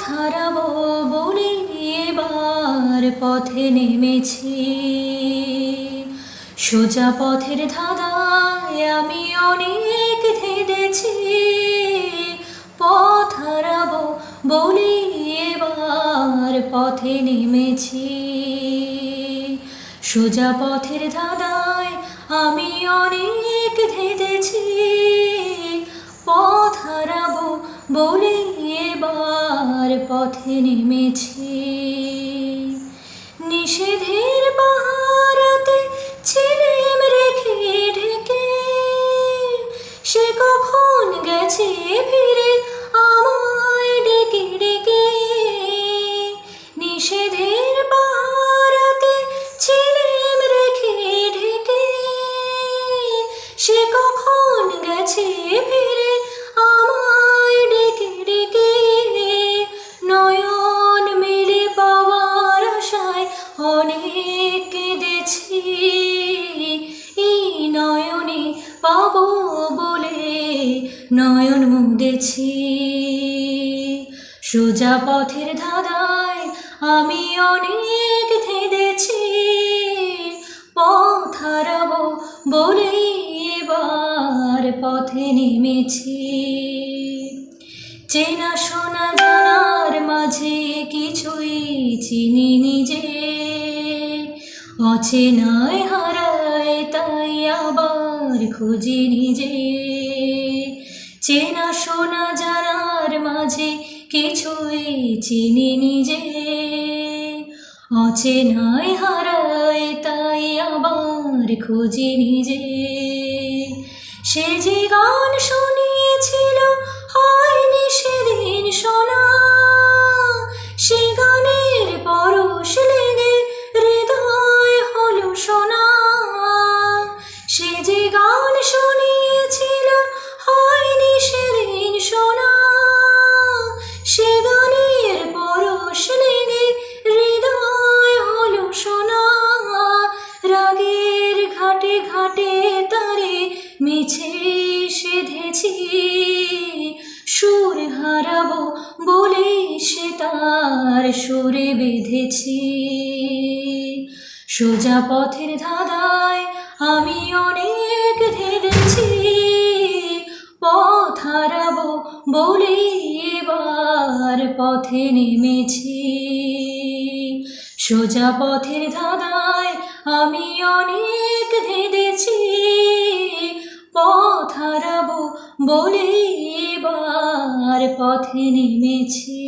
হারাবো বলে এবার পথে নেমেছি। সোজা পথের ধাঁধায় আমি অনেক ধেঁদেছি। পথ হারাবো বলে এবার পথে নেমেছি। সোজা পথের ধাঁধায় আমি অনেক ধেঁদেছি। পথ হারাবো বলে এবার পথে নেমেছি। নিষেধের পাহারাতে ছিলেম রেখে ঢেকে, সে কখন গেছে ফিরে আমায় ডেকে ডেকে। নিষেধের পাহারাতে ছিলেম রেখে ঢেকে, সে কখন গেছে ফিরে আমায় ডেকে ডেকে। নয়ন মেলে পাওয়ার আশায় অনেক কেঁদেছি। এই নয়নে পাবো বলে নয়ন মুদেছি। সোজা পথের ধাঁধায় আমি অনেক ধেঁদেছি। পথ হারাবো বলে এবার পথে নেমেছি। চেনা শোনা জানার মাঝে কিছুই চিনি নিজে, অচেনায় হারায় তাই আবার খুঁজি নিজে। চেনা শোনা জানার মাঝে কিছুই চিনি নিজে, অচেনায় হারায় তাই আবার খুঁজি নিজে। সে যে গান শুনিয়েছিল হয়নি সেদিন শোনা, সে গানের পরশ লেগে হৃদয় হলো সোনা। সে যে গান শুনিয়েছিল হয়নি সেদিন শোনা, সে গানের পরশ লেগে হৃদয় হলো সোনা। রাগের ঘাটে ঘাটে তারে মিছে সেধেছি। সুর হারাবো বলে সে তার সুরে বেঁধেছি। সোজা পথের ধাঁধায় আমি অনেক ধেঁদেছি। পথ হারাবো বলে এবার পথে নেমেছি। সোজা পথের ধাঁধায় আমি অনেক ধেঁদেছি। পথ হারাবো বলে এবার পথে নেমেছি।